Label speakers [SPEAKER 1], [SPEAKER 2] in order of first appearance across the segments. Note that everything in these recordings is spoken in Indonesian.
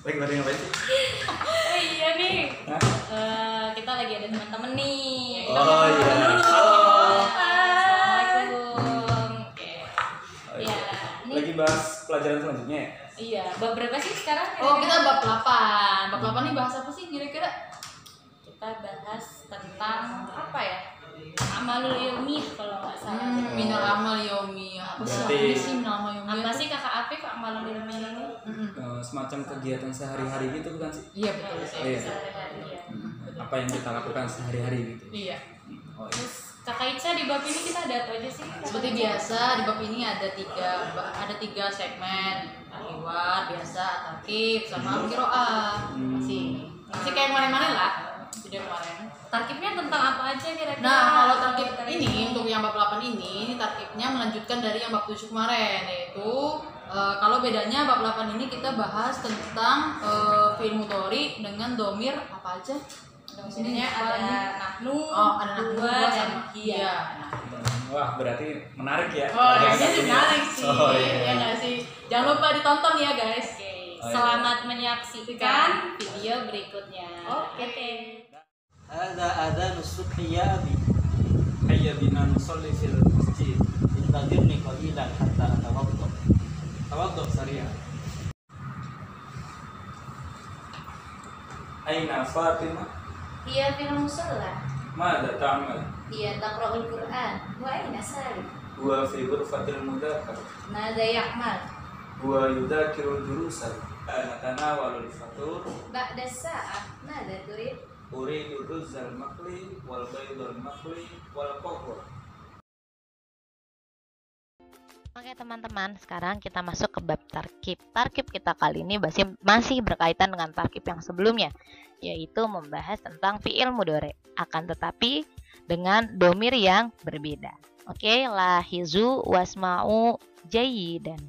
[SPEAKER 1] Lagi pada ngapain sih?
[SPEAKER 2] Oh iya nih. Kita lagi ada teman-teman nih.
[SPEAKER 1] Oh iya.
[SPEAKER 2] Assalamualaikum. Oke. Ya, ini
[SPEAKER 1] Lagi bahas pelajaran selanjutnya ya?
[SPEAKER 2] iya, bab berapa sih sekarang?
[SPEAKER 3] Oh, kita bab 8. Bab 8 nih bahas apa sih kira-kira?
[SPEAKER 2] Kita bahas tentang apa ya? Amalul ilmi kalau nggak salah.
[SPEAKER 3] Minal amal yaumi. Apa
[SPEAKER 1] Berarti-
[SPEAKER 3] sih minal amal yaumi?
[SPEAKER 2] Apa sih Kakak Afif amalul ilmi ini?
[SPEAKER 1] Semacam kegiatan sehari-hari gitu bukan sih?
[SPEAKER 3] Iya betul.
[SPEAKER 1] Iya.
[SPEAKER 2] Sehari-hari ya.
[SPEAKER 1] Apa yang kita lakukan sehari-hari gitu?
[SPEAKER 3] Iya.
[SPEAKER 1] Oh iya.
[SPEAKER 2] Terus Kakak Ica di bab ini kita ada apa aja sih?
[SPEAKER 3] Seperti biasa di bab ini ada tiga segmen. Al-Hiwar, biasa, Tarkib, sama Al-Qiraah. Masih kayak kemarin-kemarin lah. Video kemarin.
[SPEAKER 2] Tarkibnya tentang apa aja kira-kira?
[SPEAKER 3] Nah, kalau tarkib ini untuk yang bab 8 ini tarkibnya melanjutkan dari yang bab 7 kemarin, yaitu kalau bedanya bab 8 ini kita bahas tentang fi'il mudhari dengan domir apa aja?
[SPEAKER 2] Di sininya ada nahnu,
[SPEAKER 3] ada nahnu
[SPEAKER 2] huwa, dan
[SPEAKER 3] sama
[SPEAKER 2] hiya.
[SPEAKER 3] iya.
[SPEAKER 1] Wah, berarti menarik ya.
[SPEAKER 3] Oh,
[SPEAKER 1] pelajaran
[SPEAKER 3] kayaknya sih
[SPEAKER 1] satunya.
[SPEAKER 3] menarik sih.
[SPEAKER 1] Oh iya.
[SPEAKER 3] Ya nggak sih? Jangan lupa ditonton ya, guys.
[SPEAKER 2] Oke,
[SPEAKER 1] Oh, iya.
[SPEAKER 2] selamat menyaksikan video berikutnya.
[SPEAKER 3] Oke.
[SPEAKER 4] هذا أذان الصبح يا أبي
[SPEAKER 1] Hayya bina nusalli fil masjid.
[SPEAKER 4] انتظرني قليلا حتى أتوضأ.
[SPEAKER 1] Tawaddu sariya. Aina Fatimah?
[SPEAKER 5] Hiya fil musalla.
[SPEAKER 1] Mada ta'mal?
[SPEAKER 5] Hiya taqra'ul Qur'an. Wa aina Salim?
[SPEAKER 1] Huwa fi ghurfatil mudakar.
[SPEAKER 5] Madza ya'mal?
[SPEAKER 1] Huwa yudhakiru durusan. Ana tanawalul fatur.
[SPEAKER 5] Ba'da sa'ah. Madza turid?
[SPEAKER 1] Uridu ruzzal makli wal baydul makli wal qahwa.
[SPEAKER 6] Oke teman-teman, sekarang kita masuk ke bab tarkib. Tarkib kita kali ini masih berkaitan dengan tarkib yang sebelumnya, yaitu membahas tentang fi'il mudhari, akan tetapi dengan domir yang berbeda. Oke, lahizu wasma'u jayyidan.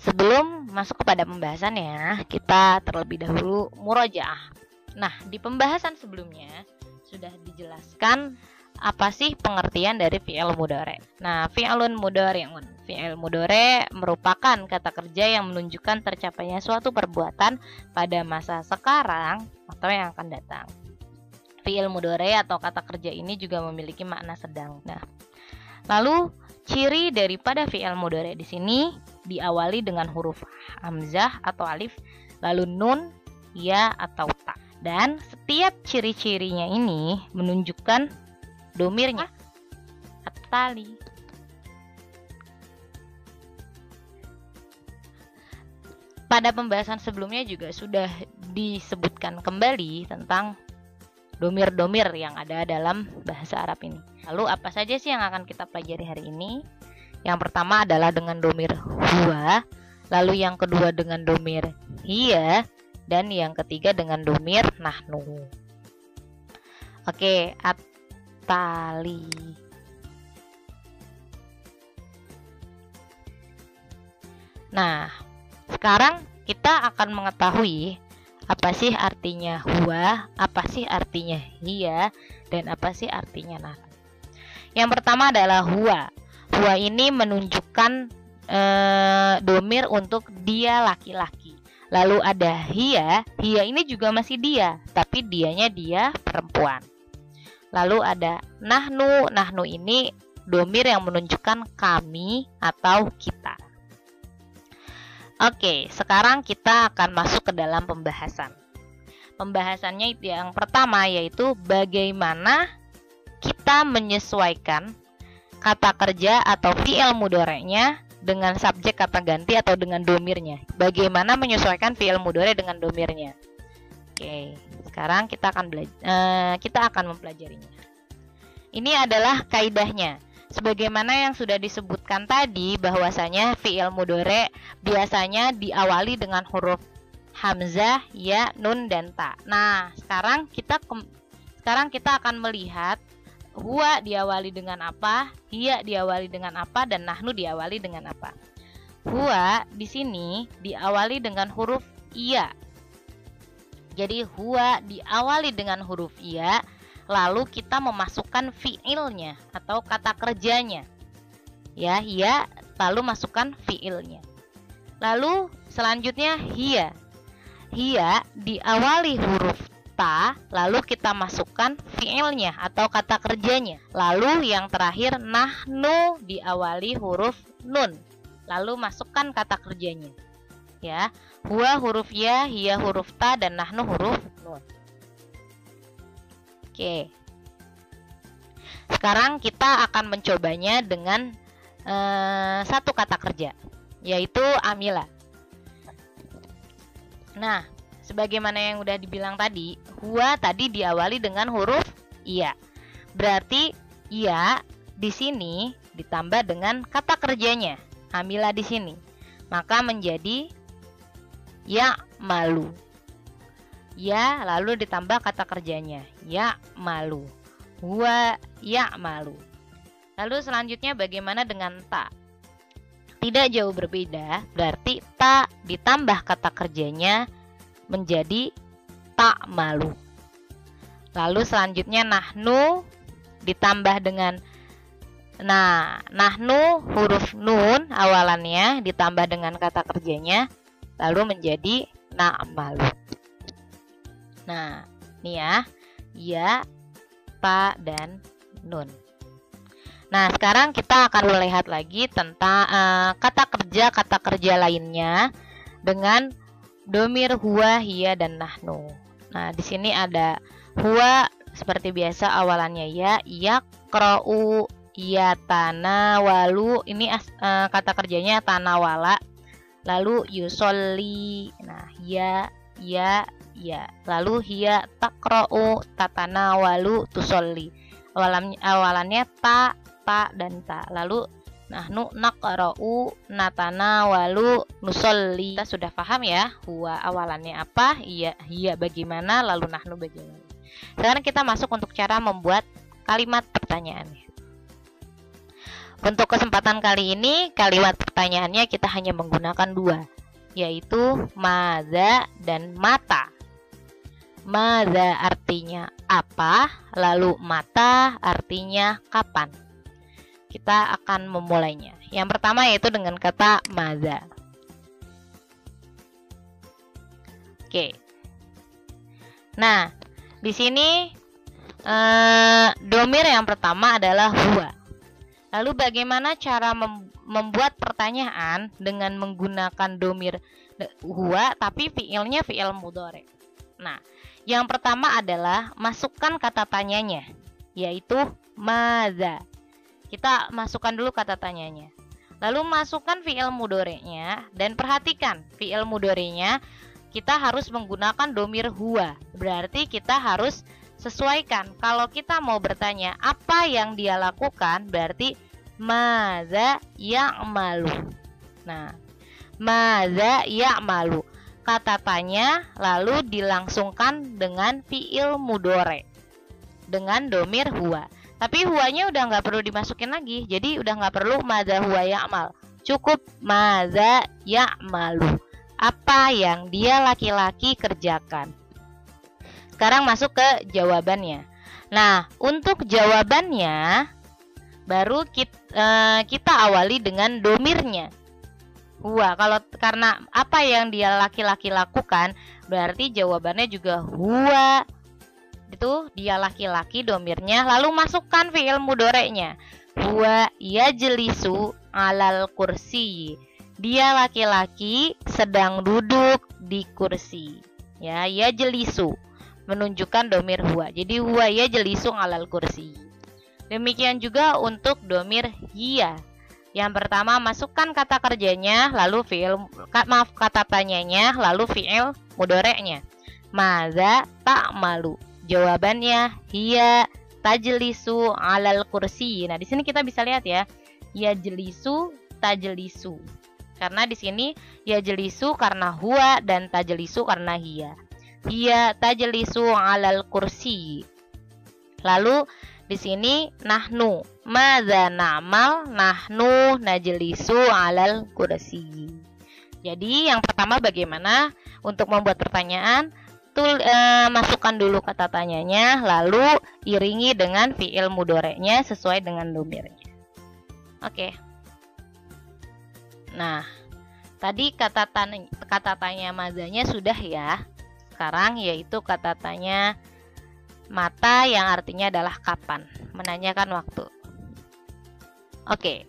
[SPEAKER 6] Sebelum masuk kepada pembahasannya, kita terlebih dahulu murojaah. Nah, di pembahasan sebelumnya sudah dijelaskan apa sih pengertian dari fi'il mudhari. Nah, fi'ilun mudhari'un. Fi'il mudhari merupakan kata kerja yang menunjukkan tercapainya suatu perbuatan pada masa sekarang atau yang akan datang. Fi'il mudhari atau kata kerja ini juga memiliki makna sedang. Nah, lalu ciri daripada fi'il mudhari di sini diawali dengan huruf hamzah atau alif, lalu nun, ya atau ta. Dan setiap ciri-cirinya ini menunjukkan domirnya at-tali. Pada pembahasan sebelumnya juga sudah disebutkan kembali tentang domir-domir yang ada dalam bahasa Arab ini. Lalu apa saja sih yang akan kita pelajari hari ini? Yang pertama adalah dengan domir huwa, lalu yang kedua dengan domir hiya, dan yang ketiga dengan domir nahnu. Oke, at-tali. Nah, sekarang kita akan mengetahui apa sih artinya huwa, apa sih artinya hiya, dan apa sih artinya nahnu. Yang pertama adalah huwa. Huwa ini menunjukkan domir untuk dia laki-laki. Lalu ada hiya, hiya ini juga masih dia, tapi dianya dia perempuan. Lalu ada nahnu, nahnu ini domir yang menunjukkan kami atau kita. Oke, sekarang kita akan masuk ke dalam pembahasan. Pembahasannya itu yang pertama yaitu bagaimana kita menyesuaikan kata kerja atau fi'il mudhari'nya dengan subjek kata ganti atau dengan domirnya. Bagaimana menyesuaikan fi'il mudhari' dengan domirnya. Oke, sekarang kita akan mempelajarinya. Ini adalah kaidahnya. Sebagaimana yang sudah disebutkan tadi bahwasanya fi'il mudhari' biasanya diawali dengan huruf hamzah, ya, nun, dan ta. Nah, sekarang kita akan melihat huwa diawali dengan apa, hiya diawali dengan apa, dan nahnu diawali dengan apa. Huwa di sini diawali dengan huruf iya. Jadi huwa diawali dengan huruf iya, lalu kita memasukkan fiilnya atau kata kerjanya. Ya, hiya lalu masukkan fiilnya. Lalu selanjutnya hiya. Hiya diawali huruf ta, lalu kita masukkan fiilnya atau kata kerjanya. Lalu yang terakhir nahnu diawali huruf nun, lalu masukkan kata kerjanya. Ya, huwa huruf ya, hiya huruf ta, dan nahnu huruf nun. Oke. Sekarang kita akan mencobanya dengan satu kata kerja, yaitu amila. Nah, sebagaimana yang udah dibilang tadi, huwa tadi diawali dengan huruf iya. Berarti iya di sini ditambah dengan kata kerjanya, amila di sini. Maka menjadi ya malu. Ya lalu ditambah kata kerjanya, ya malu. Huwa ya malu. Lalu selanjutnya bagaimana dengan ta? Tidak jauh berbeda, berarti ta ditambah kata kerjanya menjadi tak malu. Lalu selanjutnya nahnu ditambah dengan nahnu huruf nun awalannya ditambah dengan kata kerjanya lalu menjadi na malu. Nah, ini ya, ta dan nun. Nah, sekarang kita akan melihat lagi tentang kata kerja lainnya dengan domir huwa, hiya, dan nahnu. Nah, di sini ada huwa seperti biasa awalannya ya, yaqra'u, yatanawalu. Ini kata kerjanya tanawala. Lalu yusolli. Nah, ya. Lalu hiya taqra'u, tatanawalu, tusolli. Awalannya ta dan ta. Lalu nahnu naqra'u, natanawalu, nusolli. Kita sudah paham ya, huwa awalannya apa, hiya bagaimana, lalu nahnu bagaimana. Sekarang kita masuk untuk cara membuat kalimat pertanyaannya. Untuk kesempatan kali ini, kalimat pertanyaannya kita hanya menggunakan dua, yaitu madza dan mata. Madza artinya apa, lalu mata artinya kapan. Kita akan memulainya. Yang pertama yaitu dengan kata madza. Oke. Nah, di sini domir yang pertama adalah huwa. Lalu bagaimana cara membuat pertanyaan dengan menggunakan domir huwa tapi fiilnya fiil mudhari? Nah, yang pertama adalah masukkan kata tanyanya, yaitu madza. Kita masukkan dulu kata tanyanya. Lalu masukkan fiil mudhari'nya dan perhatikan fiil mudhari'nya kita harus menggunakan domir huwa. Berarti kita harus sesuaikan. Kalau kita mau bertanya apa yang dia lakukan, berarti madza ya'malu. Nah, madza ya'malu. Kata tanya lalu dilangsungkan dengan fiil mudhari dengan domir huwa. Tapi huwanya udah nggak perlu dimasukin lagi, jadi udah nggak perlu madza huwa ya'mal. Cukup madza ya'malu. Apa yang dia laki-laki kerjakan. Sekarang masuk ke jawabannya. Nah, untuk jawabannya baru kita awali dengan domirnya huwa. Karena apa yang dia laki-laki lakukan, berarti jawabannya juga huwa. Itu dia laki-laki domirnya, lalu masukkan fiil mudhari'nya. Huwa yajlisu alal kursi. Dia laki-laki sedang duduk di kursi. Ya, yajlisu menunjukkan domir huwa. Jadi huwa yajlisu alal kursi. Demikian juga untuk domir hiya. Yang pertama masukkan kata kerjanya, lalu kata tanyanya, lalu fiil mudhari'nya. Madza ta'malu. Jawabannya hiya tajlisu alal kursi. Nah, di sini kita bisa lihat ya. Yajlisu, tajlisu. Karena di sini yajlisu karena huwa dan tajlisu karena hiya. Hiya tajlisu alal kursi. Lalu di sini nahnu madza na'mal, nahnu najlisu alal kursi. Jadi yang pertama bagaimana untuk membuat pertanyaan? Masukkan dulu kata tanyanya, lalu iringi dengan fiil mudhari'nya sesuai dengan domirnya. Oke. Nah, tadi kata tanya madanya sudah ya. Sekarang yaitu kata tanya mata yang artinya adalah kapan, menanyakan waktu. Oke.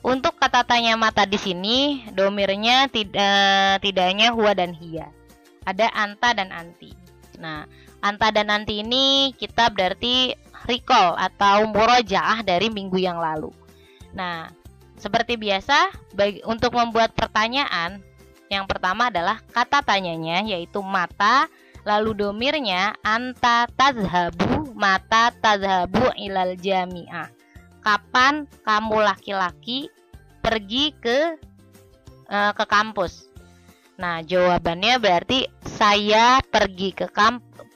[SPEAKER 6] Untuk kata tanya mata di sini domirnya tidak hanya huwa dan hiya. Ada anta dan anti. Nah, anta dan anti ini kita berarti recall atau murojaah dari minggu yang lalu. Nah, seperti biasa untuk membuat pertanyaan, yang pertama adalah kata tanyanya yaitu mata, lalu domirnya anta tazhabu, mata tazhabu ilal jami'ah. Kapan kamu laki-laki pergi ke kampus? Nah, jawabannya berarti saya pergi ke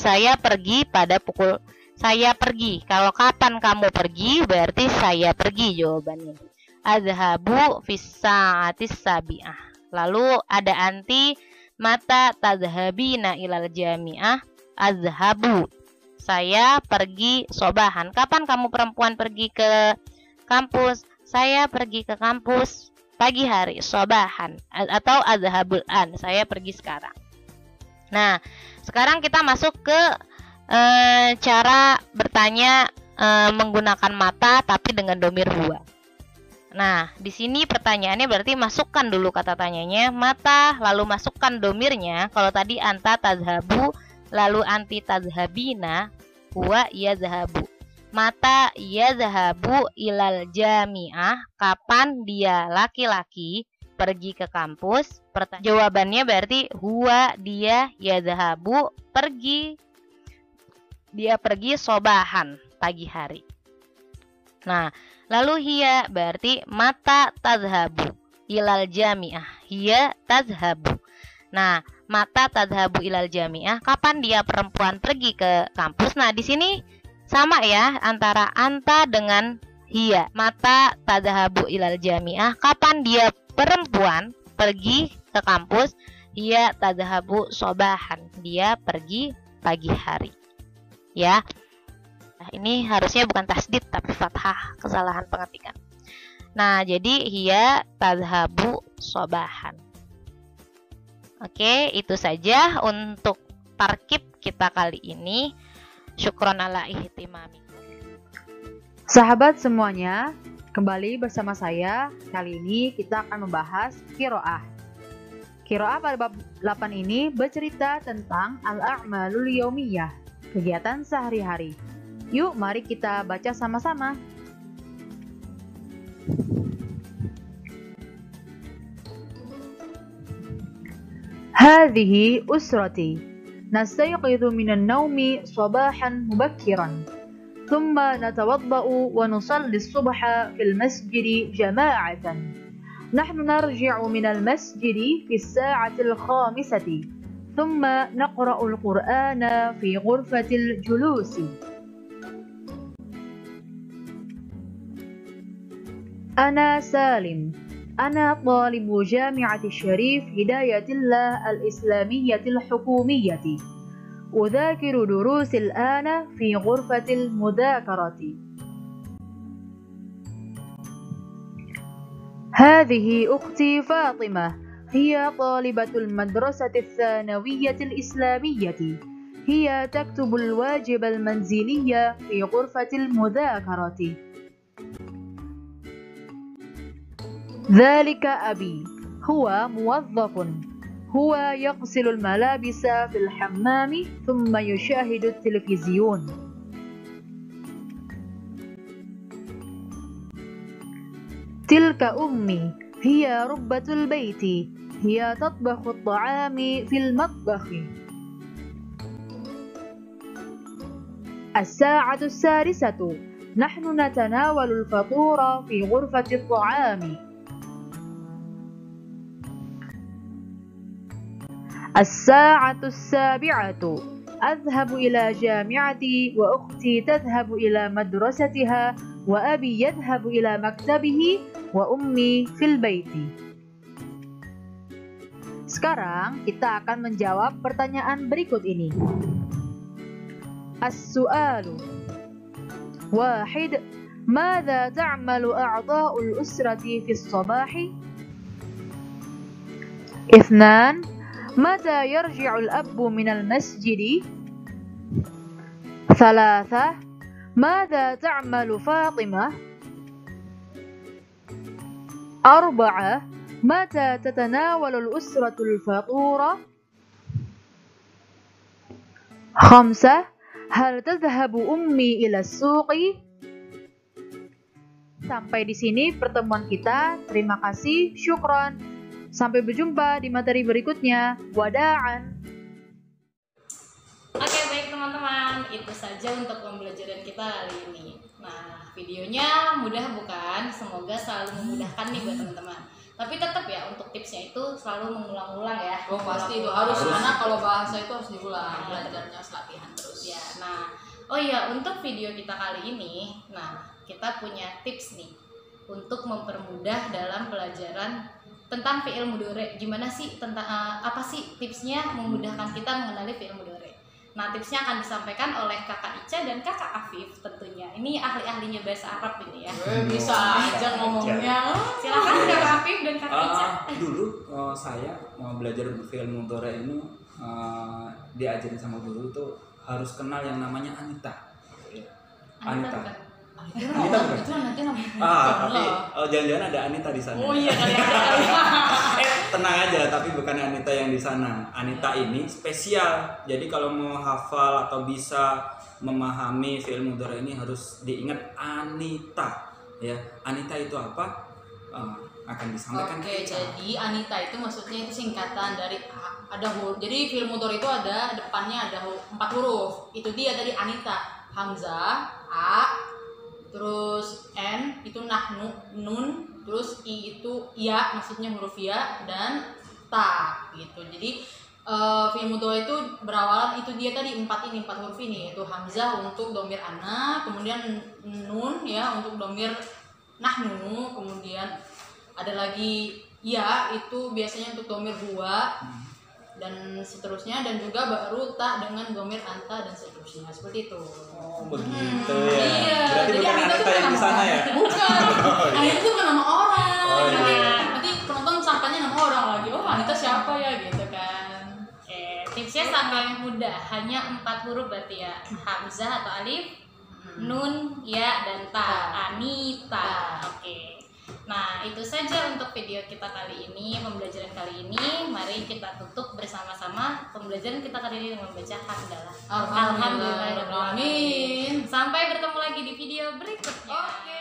[SPEAKER 6] saya pergi pada pukul saya pergi. Kalau kapan kamu pergi berarti saya pergi jawabannya. Azhabu fis sa'atis sabi'ah. Lalu ada anti mata tazhabina ilal jami'ah. Azhabu, saya pergi sobahan. Kapan kamu perempuan pergi ke kampus? Saya pergi ke kampus pagi hari, sobahan. Atau azhabul an, saya pergi sekarang. Nah, sekarang kita masuk ke cara bertanya menggunakan mata tapi dengan domir huwa. Nah, di sini pertanyaannya berarti masukkan dulu kata tanyanya mata, lalu masukkan domirnya. Kalau tadi anta tazhabu, lalu anti tazhabina, huwa yazhabu. Mata yazhabu ilal jami'ah, kapan dia laki-laki pergi ke kampus? Jawabannya berarti huwa, dia, yazhabu, pergi. Dia pergi sobahan, pagi hari. Nah, lalu hiya berarti mata tazhabu ilal jami'ah. Hiya tazhabu. Nah, mata tazhabu ilal jami'ah, kapan dia perempuan pergi ke kampus? Nah, di sini sama ya antara anta dengan hiya. Mata tazhabu ilal jami'ah, kapan dia perempuan pergi ke kampus? Hiya tazhabu sobahan. Dia pergi pagi hari. Ya. Nah, ini harusnya bukan tasdid tapi fathah, kesalahan pengetikan. Nah, jadi hiya tazhabu sobahan. Oke, itu saja untuk tarkib kita kali ini. Syukron ala ihtimamikum.
[SPEAKER 3] Sahabat semuanya, kembali bersama saya. Kali ini kita akan membahas qiraah. Qiraah pada bab 8 ini bercerita tentang al-a'malul yaumiyah, kegiatan sehari-hari. Yuk, mari kita baca sama-sama. Hadhihi usrati. Nastayqizu minan naumi sabahan mubakkiran. Thumma natawadda'u wa nusalli as-subha fil masjidi jama'atan. Nahnu narji'u minal masjidi fi as-sa'ati al-khamisati. Thumma naqra'u al-Qur'ana fi ghurfati al-julusi. Ana Salim. أنا طالب جامعة الشريف هداية الله الإسلامية الحكومية. أذاكر دروس الآن في غرفة المذاكرة. هذه أختي فاطمة، هي طالبة المدرسة الثانوية الإسلامية. هي تكتب الواجب المنزلي في غرفة المذاكرة. ذلك أبي، هو موظف. هو يغسل الملابس في الحمام ثم يشاهد التلفزيون. تلك أمي، هي ربة البيت. هي تطبخ الطعام في المطبخ. الساعة 6:00. نحن نتناول الفطور في غرفة الطعام. الساعة 7:00. أذهب إلى جامعتي وأختي تذهب إلى مدرستها وأبي يذهب إلى مكتبه وأمي في البيت. Sekarang kita akan menjawab pertanyaan berikut ini. As-su'alu. 1. ماذا تعمل أعضاء الأسرة في الصباح؟
[SPEAKER 7] اثنان متى يرجع الأب من المسجد؟ ثلاثة ماذا تعمل فاطمة؟ أربعة متى تتناول الأسرة الفطور؟ خمسة هل تذهب أمي إلى السوق؟ Sampai di sini pertemuan kita. Terima kasih, syukran. Sampai berjumpa di materi berikutnya. Wada'an.
[SPEAKER 2] Oke, baik teman-teman, itu saja untuk pembelajaran kita kali ini. Nah, videonya mudah bukan? Semoga selalu memudahkan nih buat teman-teman. Tapi tetap ya, untuk tipsnya itu selalu mengulang-ulang ya.
[SPEAKER 3] Oh pasti itu harus, karena kalau bahasa itu harus diulang, belajarnya latihan terus.
[SPEAKER 2] Ya, nah, oh iya, untuk video kita kali ini, nah kita punya tips nih untuk mempermudah dalam pelajaran tentang fi'il mudhari. Gimana sih tentang apa sih tipsnya memudahkan kita mengenali fi'il mudhari? Nah, tipsnya akan disampaikan oleh Kakak Ica dan Kakak Afif tentunya. Ini ahli-ahlinya bahasa Arab ini ya.
[SPEAKER 3] Bisa aja ngomongnya.
[SPEAKER 2] Silakan Kakak Afif dan Kakak Ica.
[SPEAKER 1] Dulu saya mau belajar fi'il mudhari ini diajarin sama guru tuh harus kenal yang namanya Anita. Anita.
[SPEAKER 2] bukan?
[SPEAKER 1] Anita bukan?
[SPEAKER 3] Itu nanti namanya.
[SPEAKER 1] Tapi jangan-jangan ada Anita di sana.
[SPEAKER 3] Oh iya kali ada.
[SPEAKER 1] Tenang aja, tapi bukan Anita yang di sana. Anita ini spesial. Jadi kalau mau hafal atau bisa memahami fi'il mudhari ini harus diingat Anita. Ya, Anita itu apa? Akan disampaikan
[SPEAKER 3] Oke,
[SPEAKER 1] ke Ica.
[SPEAKER 3] jadi Anita itu maksudnya itu singkatan dari ada huruf. Jadi fi'il mudhari itu ada depannya ada 4 huruf. Itu dia tadi Anita. Hamzah, A, terus N itu nahnu, nun, terus I itu ya, maksudnya huruf ya, dan ta gitu. Jadi fi'il mudhari itu berawalan itu dia tadi 4 huruf ini, yaitu hamzah untuk dhamir ana, kemudian nun ya untuk dhamir nahnu, kemudian ada lagi ya itu biasanya untuk dhamir huwa dan seterusnya, dan juga baru ta dengan dhamir anta dan seterusnya, seperti itu.
[SPEAKER 1] Oh, begitu ya.
[SPEAKER 3] Iya,
[SPEAKER 1] Berarti
[SPEAKER 3] jadi
[SPEAKER 1] bukan
[SPEAKER 3] Anita
[SPEAKER 1] Anita
[SPEAKER 3] itu
[SPEAKER 1] yang di
[SPEAKER 3] nama
[SPEAKER 1] sana
[SPEAKER 3] orang.
[SPEAKER 1] ya?
[SPEAKER 3] Bukan. Anita itu bukan nama orang.
[SPEAKER 1] Oh, iya.
[SPEAKER 3] Nanti penonton sangkanya nama orang lagi. Oh, Anita siapa ya gitu kan.
[SPEAKER 2] Oke, tipsnya sangat mudah, hanya 4 huruf berarti ya. Hamzah atau alif, nun, ya, dan ta. Anita. Oke. Nah, itu saja untuk video kita kali ini, pembelajaran kali ini. Mari kita tutup bersama-sama pembelajaran kita kali ini dengan membaca hamdalah.
[SPEAKER 3] Alhamdulillah.
[SPEAKER 2] Sampai bertemu lagi di video berikutnya.
[SPEAKER 3] Oke.